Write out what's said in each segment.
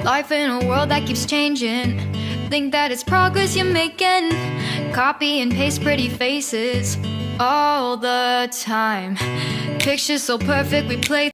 Life in a world that keeps changing. Think that it's progress you're making. Copy and paste pretty faces all the time. Pictures so perfect we play.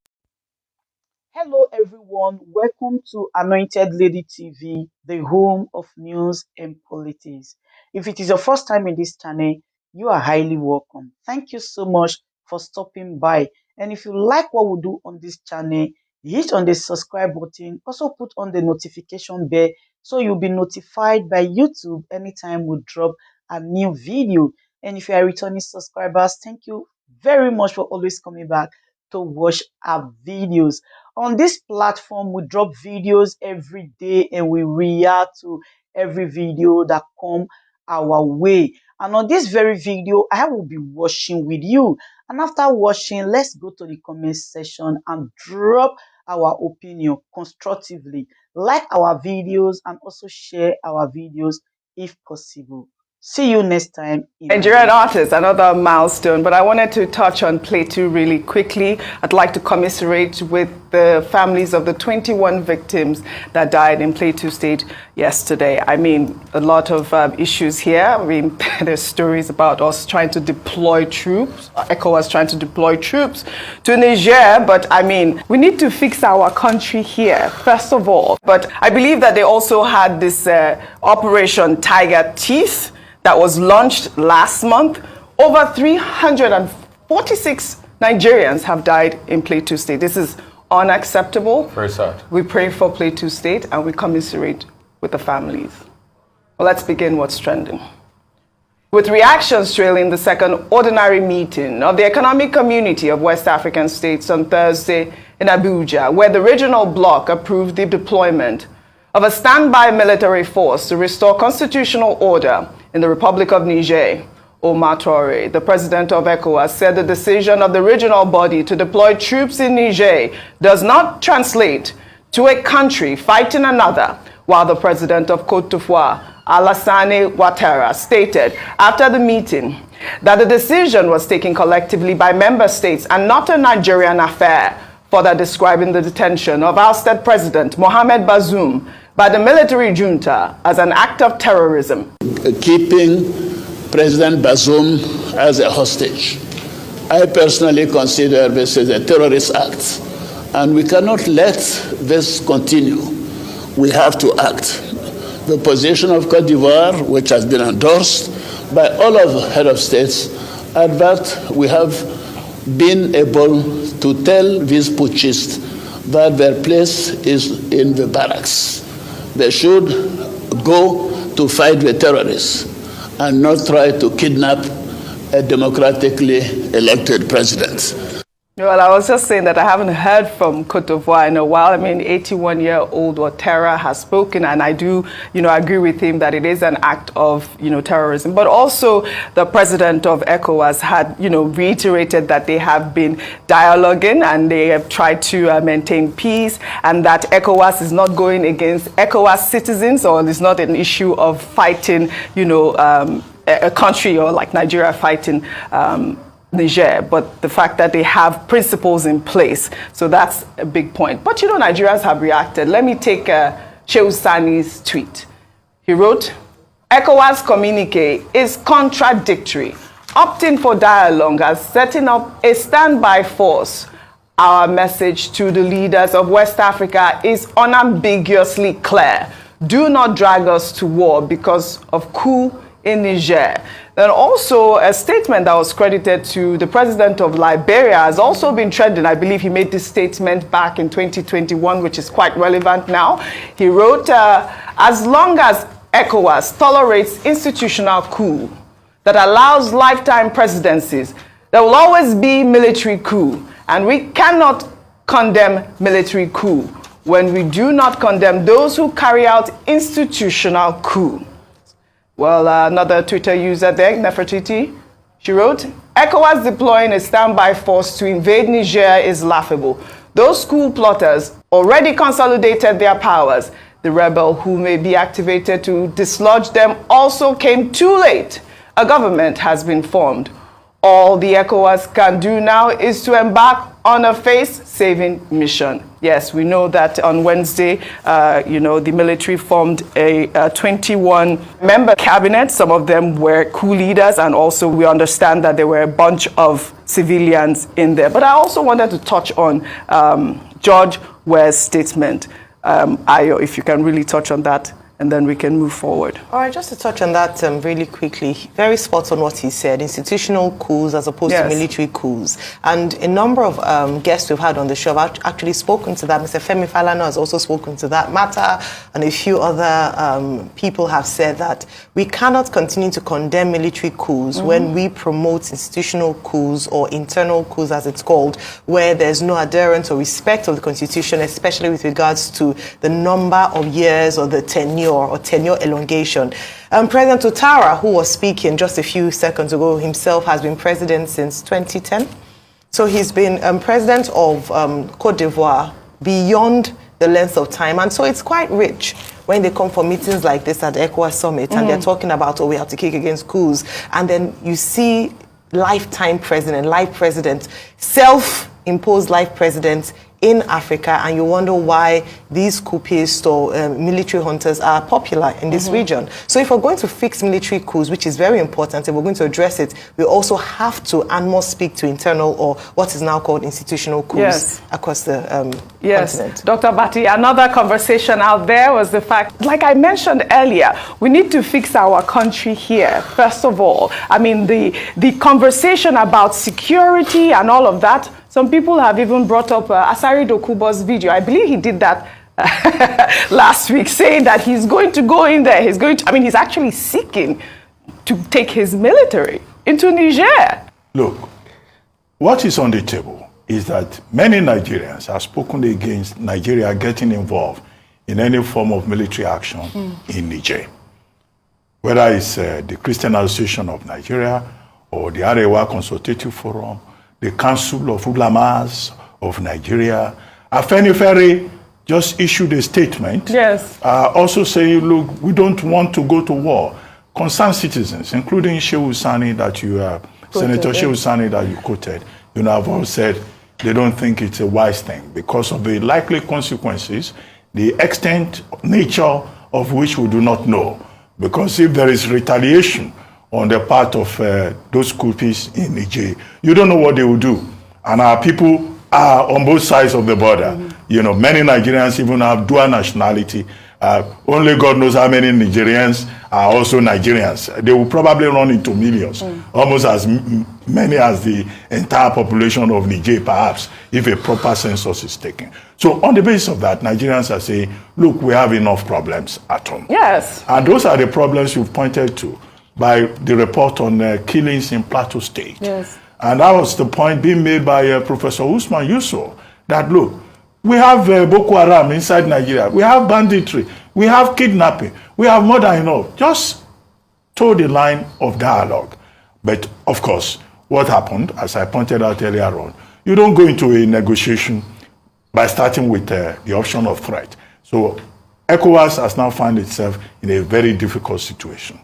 Hello everyone, welcome to Anointed Lady TV, the home of news and politics. If it is your first time in this channel, you are highly welcome. Thank you so much for stopping by. And if you like what we do on this channel, hit on the subscribe button, also put on the notification bell so you'll be notified by YouTube anytime we drop a new video. And if you are returning subscribers, thank you very much for always coming back to watch our videos. On this platform, we drop videos every day and we react to every video that come our way. And on this very video, I will be watching with you. And after watching, let's go to the comment section and drop our opinion constructively. Like our videos and also share our videos if possible. See you next time. Nigerian artist, another milestone, but I wanted to touch on Plateau really quickly. I'd like to commiserate with the families of the 21 victims that died in Plateau State yesterday. I mean, a lot of issues here. I mean, there's stories about us trying to deploy troops, Ecowas trying to deploy troops to Niger, but I mean, we need to fix our country here, first of all. But I believe that they also had this Operation Tiger Teeth that was launched last month. Over 346 Nigerians have died in Plateau State. This is unacceptable. Very sad. We pray for Plateau State and we commiserate with the families. Well, let's begin what's trending. With reactions trailing the second ordinary meeting of the Economic Community of West African States on Thursday in Abuja, where the regional bloc approved the deployment of a standby military force to restore constitutional order in the Republic of Niger, Omar Traoré, the president of Ecowas, said the decision of the regional body to deploy troops in Niger does not translate to a country fighting another, while the president of Côte d'Ivoire, Alassane Ouattara, stated after the meeting that the decision was taken collectively by member states and not a Nigerian affair, further describing the detention of ousted President Mohamed Bazoum by the military junta as an act of terrorism. Keeping President Bazoum as a hostage, I personally consider this as a terrorist act, and we cannot let this continue. We have to act. The position of Côte d'Ivoire, which has been endorsed by all of the head of states, are that we have been able to tell these putschists that their place is in the barracks. They should go to fight the terrorists and not try to kidnap a democratically elected president. Well, I was just saying that I haven't heard from Côte d'Ivoire in a while. I mean, 81-year-old Ouattara has spoken, and I do, agree with him that it is an act of, terrorism. But also, the president of ECOWAS had, reiterated that they have been dialoguing and they have tried to maintain peace, and that ECOWAS is not going against ECOWAS citizens, or it's not an issue of fighting, a country or like Nigeria fighting Niger, but the fact that they have principles in place. So that's a big point. But Nigerians have reacted. Let me take Sèériøus Sani's tweet. He wrote, ECOWAS communique is contradictory, opting for dialogue as setting up a standby force. Our message to the leaders of West Africa is unambiguously clear. Do not drag us to war because of coup in Niger. Then also a statement that was credited to the president of Liberia has also been trending. I believe he made this statement back in 2021, which is quite relevant now. He wrote, as long as ECOWAS tolerates institutional coup that allows lifetime presidencies, there will always be military coup, and we cannot condemn military coup when we do not condemn those who carry out institutional coup. Well, another Twitter user there, Nefertiti, she wrote, ECOWAS deploying a standby force to invade Niger is laughable. Those coup plotters already consolidated their powers. The rebel who may be activated to dislodge them also came too late. A government has been formed. all the ECOWAS can do now is to embark on a face-saving mission. Yes, we know that on Wednesday, the military formed a 21-member cabinet. Some of them were coup leaders, and also we understand that there were a bunch of civilians in there. But I also wanted to touch on George Weah's statement. Ayo, if you can really touch on that, and then we can move forward. All right, just to touch on that really quickly, very spot on what he said, institutional coups as opposed to military coups. And a number of guests we've had on the show have actually spoken to that. Mr. Femi Falana has also spoken to that matter, and a few other people have said that we cannot continue to condemn military coups when we promote institutional coups or internal coups, as it's called, where there's no adherence or respect of the Constitution, especially with regards to the number of years or the tenure or tenure elongation. President Ouattara, who was speaking just a few seconds ago, himself has been president since 2010. So he's been president of Côte d'Ivoire beyond the length of time. And so it's quite rich when they come for meetings like this at the ECOWAS summit and they're talking about, we have to kick against coups. And then you see lifetime president, life president, self-imposed life president in Africa, and you wonder why these coupists or military hunters are popular in this region. So if we're going to fix military coups, which is very important, if we're going to address it, we also have to and must speak to internal or what is now called institutional coups across the continent. Dr. Bati, another conversation out there was the fact, like I mentioned earlier, we need to fix our country here, first of all. I mean, the conversation about security and all of that, some people have even brought up Asari Dokubo's video. I believe he did that last week, saying that he's going to go in there. He's actually seeking to take his military into Niger. Look, what is on the table is that many Nigerians have spoken against Nigeria getting involved in any form of military action in Niger. Whether it's the Christian Association of Nigeria or the Arewa Consultative Forum, the Council of Ulamas of Nigeria. Afenifere just issued a statement also saying, look, we don't want to go to war. Concerned citizens, including Sèériøus Sani that you Senator Sèériøus Sani that you quoted, have all said they don't think it's a wise thing because of the likely consequences, the extent, nature of which we do not know. Because if there is retaliation on the part of those coupists in Niger, you don't know what they will do. And our people are on both sides of the border. Many Nigerians even have dual nationality. Only God knows how many Nigerians are also Nigerians. They will probably run into millions, almost as many as the entire population of Niger, perhaps, if a proper census is taken. So on the basis of that, Nigerians are saying, look, we have enough problems at home. Yes. And those are the problems you've pointed to by the report on killings in Plateau State. Yes. And that was the point being made by Professor Usman Yusuf, that look, we have Boko Haram inside Nigeria, we have banditry, we have kidnapping, we have more than enough. Just toe the line of dialogue. But of course, what happened, as I pointed out earlier on, you don't go into a negotiation by starting with the option of threat. So ECOWAS has now found itself in a very difficult situation.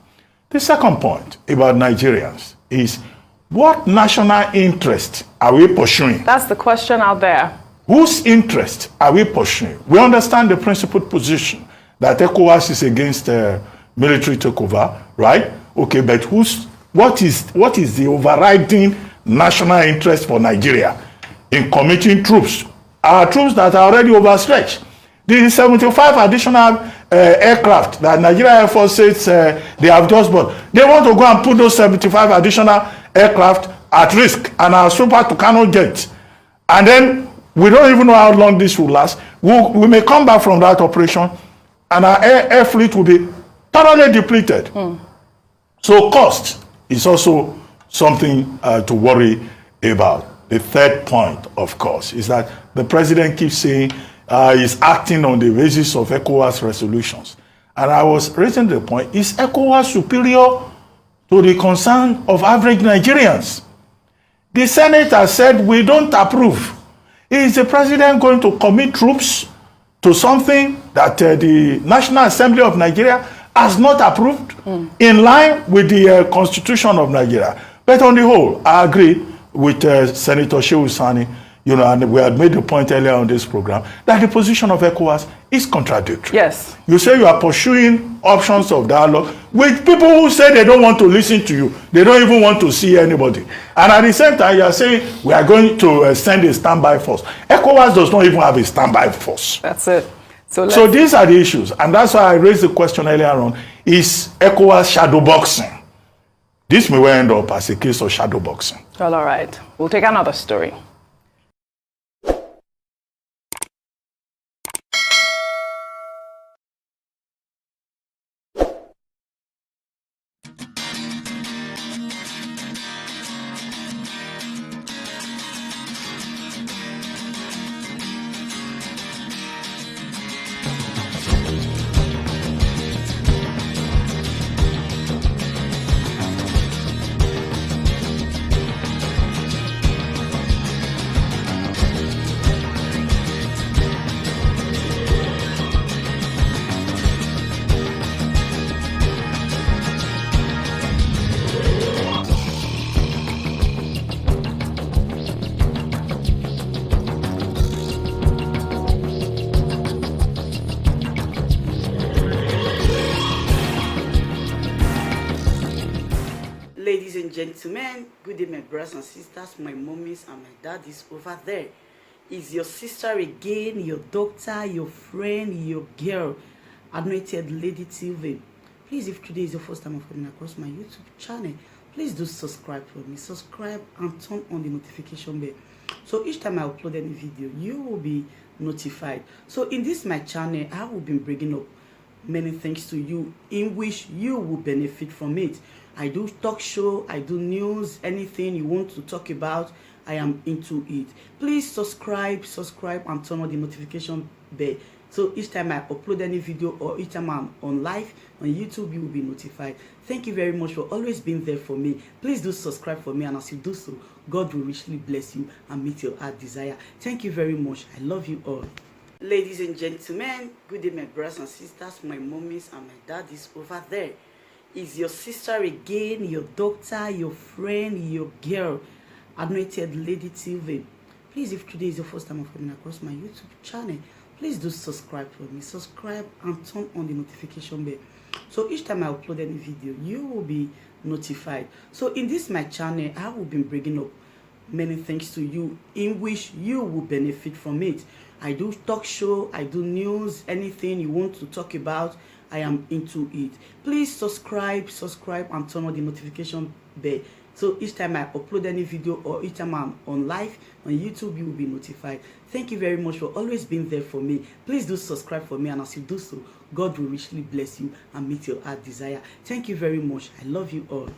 The second point about Nigerians is, what national interest are we pursuing? That's the question out there. Whose interest are we pursuing? We understand the principled position that ECOWAS is against military takeover, right? Okay, but what is the overriding national interest for Nigeria in committing troops? Our troops that are already overstretched. The 75 additional aircraft that Nigeria Air Force says they have just bought. They want to go and put those 75 additional aircraft at risk and our Super Tucano jets. And then we don't even know how long this will last. We may come back from that operation and our air fleet will be thoroughly depleted. So cost is also something to worry about. The third point, of course, is that the president keeps saying is acting on the basis of ECOWAS resolutions. And I was raising the point, is ECOWAS superior to the concern of average Nigerians? The Senate has said we don't approve. Is the president going to commit troops to something that the National Assembly of Nigeria has not approved in line with the Constitution of Nigeria? But on the whole, I agree with Senator Sèŕìøus, and we had made the point earlier on this program that the position of ECOWAS is contradictory. Yes. You say you are pursuing options of dialogue with people who say they don't want to listen to you. They don't even want to see anybody. And at the same time, you are saying we are going to send a standby force. ECOWAS does not even have a standby force. That's it. So these are the issues. And that's why I raised the question earlier on, is ECOWAS shadow boxing? This may well end up as a case of shadow boxing. Well, all right. We'll take another story. Ladies and gentlemen, good day, my brothers and sisters, my mommies and my daddies over there. Is your sister again, your doctor, your friend, your girl, Anointed Lady TV. Please, if today is your first time of coming across my YouTube channel, please do subscribe for me. Subscribe and turn on the notification bell. So each time I upload any video, you will be notified. So in this my channel, I will be bringing up many things to you in which you will benefit from it. I do talk show, I do news, anything you want to talk about, I am into it. Please subscribe and turn on the notification bell. So each time I upload any video or each time I'm on live on YouTube, you will be notified. Thank you very much for always being there for me. Please do subscribe for me, and as you do so, God will richly bless you and meet your heart desire. Thank you very much. I love you all. Ladies and gentlemen, good day, my brothers and sisters, my mommies and my daddies over there. Is your sister again, your doctor, your friend, your girl, Anointed Lady TV. Please, if today is your first time of coming across my YouTube channel, please do subscribe for me. Subscribe and turn on the notification bell. So each time I upload any video, you will be notified. So in this my channel, I will be bringing up many things to you in which you will benefit from it. I do talk show, I do news, anything you want to talk about, I am into it. Please subscribe and turn on the notification bell. So each time I upload any video or each time I'm on live on YouTube, you will be notified. Thank you very much for always being there for me. Please do subscribe for me, and as you do so, God will richly bless you and meet your heart desire. Thank you very much. I love you all.